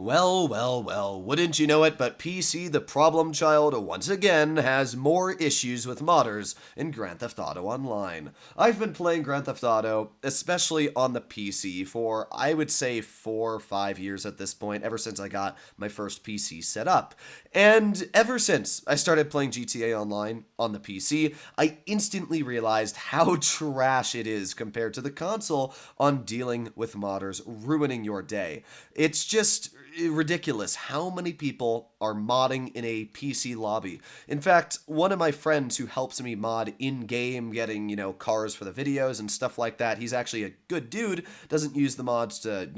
Well, well, well, wouldn't you know it, but PC the problem child once again has more issues with modders in Grand Theft Auto Online. I've been playing Grand Theft Auto, especially on the PC, for I would say 4 or 5 years at this point, ever since I got my first PC set up. And ever since I started playing GTA Online on the PC, I instantly realized how trash it is compared to the console on dealing with modders ruining your day. It's just ridiculous how many people are modding in a PC lobby. In fact, one of my friends who helps me mod in-game, getting, cars for the videos and stuff like that, he's actually a good dude, doesn't use the mods to,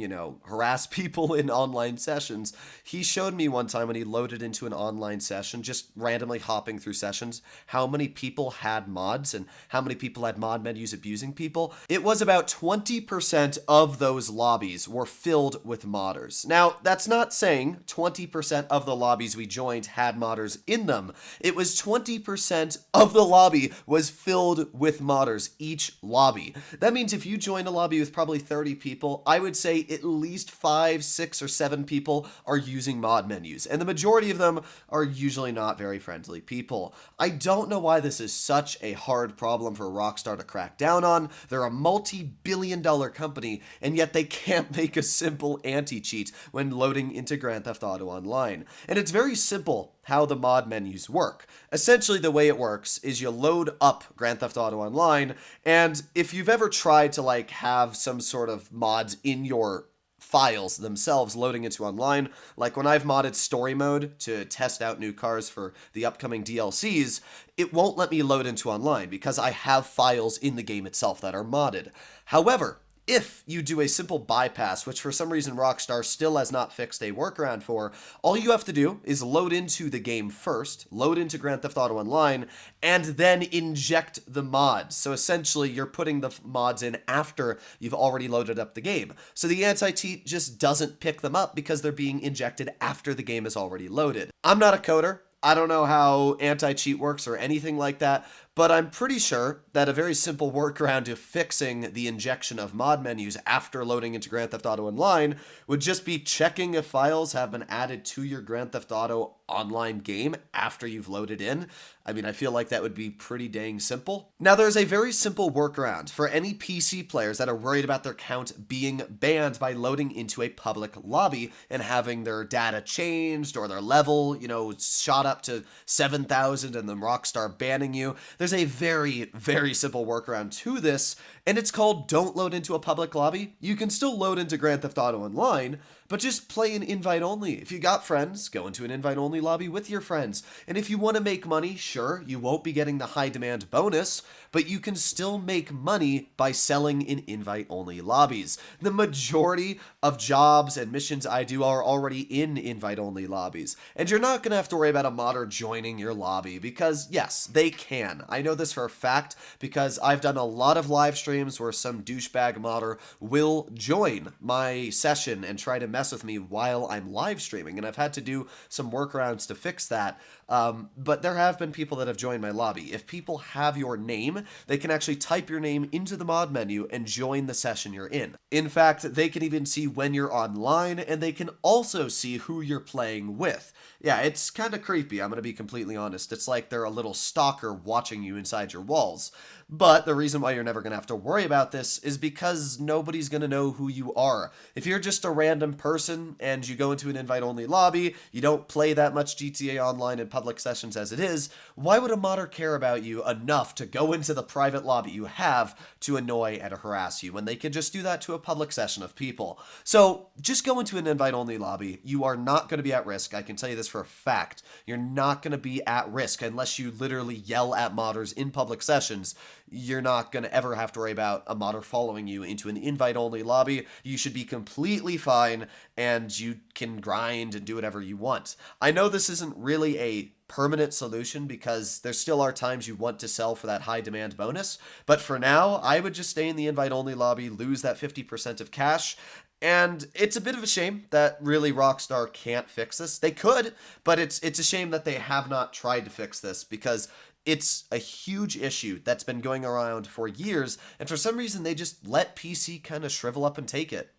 harass people in online sessions. He showed me one time when he loaded into an online session, just randomly hopping through sessions, how many people had mods and how many people had mod menus abusing people. It was about 20% of those lobbies were filled with modders. Now, that's not saying 20% of the lobbies we joined had modders in them. It was 20% of the lobby was filled with modders, each lobby. That means if you join a lobby with probably 30 people, I would say at least 5, 6, or 7 people are using mod menus, and the majority of them are usually not very friendly people. I don't know why this is such a hard problem for Rockstar to crack down on. They're a multi-billion-dollar company, and yet they can't make a simple anti-cheat when loading into Grand Theft Auto Online. And it's very simple how the mod menus work. Essentially, the way it works is you load up Grand Theft Auto Online, and if you've ever tried to have some sort of mods in your files themselves loading into online, like when I've modded story mode to test out new cars for the upcoming DLCs, it won't let me load into online because I have files in the game itself that are modded. However, if you do a simple bypass, which for some reason Rockstar still has not fixed a workaround for, all you have to do is load into the game first, load into Grand Theft Auto Online, and then inject the mods. So essentially, you're putting the mods in after you've already loaded up the game. So the anti-cheat just doesn't pick them up because they're being injected after the game is already loaded. I'm not a coder. I don't know how anti-cheat works or anything like that, but I'm pretty sure that a very simple workaround to fixing the injection of mod menus after loading into Grand Theft Auto Online would just be checking if files have been added to your Grand Theft Auto Online game after you've loaded in. I mean, I feel like that would be pretty dang simple. Now, there's a very simple workaround for any PC players that are worried about their count being banned by loading into a public lobby and having their data changed or their level, shot up to 7,000 and then Rockstar banning you. There's a very, very simple workaround to this, and it's called Don't Load Into a Public Lobby. You can still load into Grand Theft Auto Online, but just play an invite only. If you got friends, go into an invite only lobby with your friends. And if you want to make money, sure, you won't be getting the high demand bonus, but you can still make money by selling in invite only lobbies. The majority of jobs and missions I do are already in invite only lobbies. And you're not going to have to worry about a modder joining your lobby because yes, they can. I know this for a fact because I've done a lot of live streams where some douchebag modder will join my session and try to mess with me while I'm live streaming, and I've had to do some workarounds to fix that. But there have been people that have joined my lobby. If people have your name, they can actually type your name into the mod menu and join the session you're in. In fact, they can even see when you're online, and they can also see who you're playing with. Yeah, it's kind of creepy, I'm going to be completely honest. It's like they're a little stalker watching you inside your walls. But the reason why you're never going to have to worry about this is because nobody's going to know who you are. If you're just a random person and you go into an invite-only lobby, you don't play that much GTA Online in public sessions as it is, why would a modder care about you enough to go into the private lobby you have to annoy and harass you when they can just do that to a public session of people? So just go into an invite-only lobby. You are not going to be at risk. I can tell you this for a fact. You're not going to be at risk unless you literally yell at modders in public sessions. You're not going to ever have to worry about a modder following you into an invite-only lobby. You should be completely fine, and you can grind and do whatever you want. I know this isn't really a permanent solution because there still are times you want to sell for that high demand bonus, but for now, I would just stay in the invite-only lobby, lose that 50% of cash, and it's a bit of a shame that really Rockstar can't fix this. They could, but it's a shame that they have not tried to fix this because it's a huge issue that's been going around for years, and for some reason they just let PC kind of shrivel up and take it.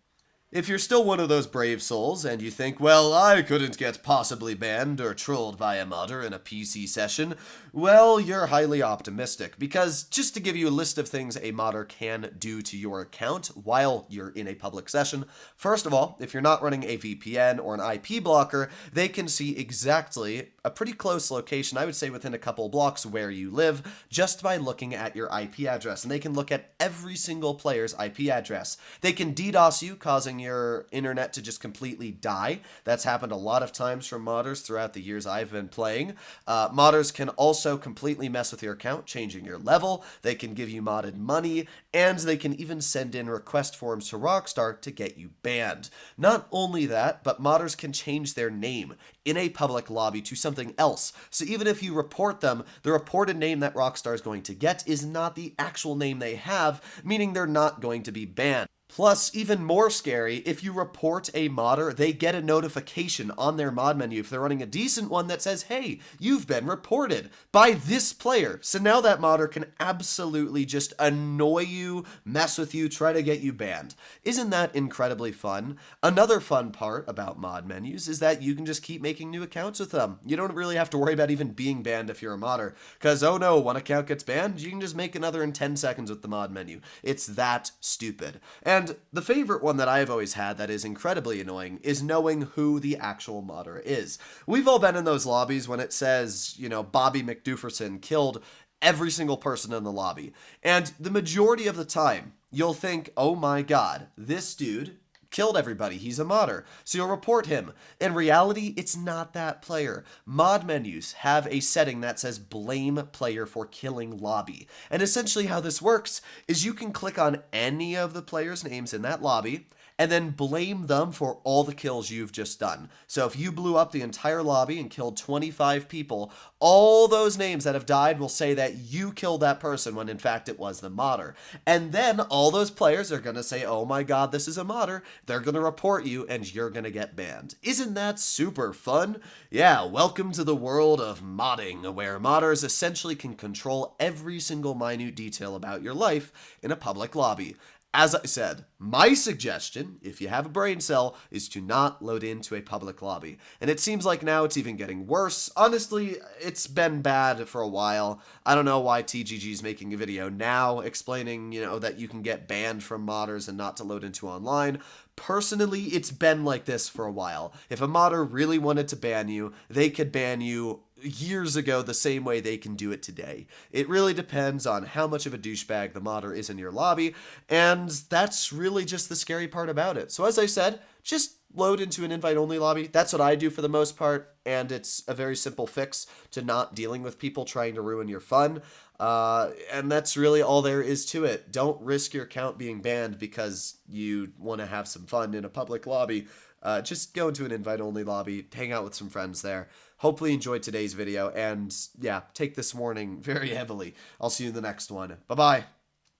If you're still one of those brave souls and you think, well, I couldn't get possibly banned or trolled by a modder in a PC session, well, you're highly optimistic, because just to give you a list of things a modder can do to your account while you're in a public session, first of all, if you're not running a VPN or an IP blocker, they can see exactly a pretty close location, I would say within a couple blocks, where you live, just by looking at your IP address. And they can look at every single player's IP address. They can DDoS you, causing your internet to just completely die. That's happened a lot of times from modders throughout the years I've been playing. Modders can also completely mess with your account, changing your level. They can give you modded money, and they can even send in request forms to Rockstar to get you banned. Not only that, but modders can change their name in a public lobby to something else. So even if you report them, the reported name that Rockstar is going to get is not the actual name they have, meaning they're not going to be banned. Plus, even more scary, if you report a modder, they get a notification on their mod menu if they're running a decent one that says, hey, you've been reported by this player. So now that modder can absolutely just annoy you, mess with you, try to get you banned. Isn't that incredibly fun? Another fun part about mod menus is that you can just keep making new accounts with them. You don't really have to worry about even being banned if you're a modder, because oh no, one account gets banned, you can just make another in 10 seconds with the mod menu. It's that stupid. And the favorite one that I've always had that is incredibly annoying is knowing who the actual modder is. We've all been in those lobbies when it says, you know, Bobby McDooferson killed every single person in the lobby. And the majority of the time, you'll think, oh my god, this dude killed everybody, he's a modder, so you'll report him. In reality, it's not that player. Mod menus have a setting that says blame player for killing lobby. And essentially how this works is you can click on any of the players' names in that lobby, and then blame them for all the kills you've just done. So if you blew up the entire lobby and killed 25 people, all those names that have died will say that you killed that person when in fact it was the modder. And then all those players are going to say, oh my god, this is a modder. They're going to report you and you're going to get banned. Isn't that super fun? Yeah, welcome to the world of modding, where modders essentially can control every single minute detail about your life in a public lobby. As I said, my suggestion, if you have a brain cell, is to not load into a public lobby. And it seems like now it's even getting worse. Honestly, it's been bad for a while. I don't know why TGG is making a video now explaining, that you can get banned from modders and not to load into online. Personally, it's been like this for a while. If a modder really wanted to ban you, they could ban you years ago the same way they can do it today. It really depends on how much of a douchebag the modder is in your lobby, and that's really just the scary part about it. So as I said, just load into an invite-only lobby. That's what I do for the most part, and it's a very simple fix to not dealing with people trying to ruin your fun. And that's really all there is to it. Don't risk your account being banned because you want to have some fun in a public lobby. Just go into an invite-only lobby, hang out with some friends there. Hopefully you enjoyed today's video, and yeah, take this warning very heavily. I'll see you in the next one. Bye-bye.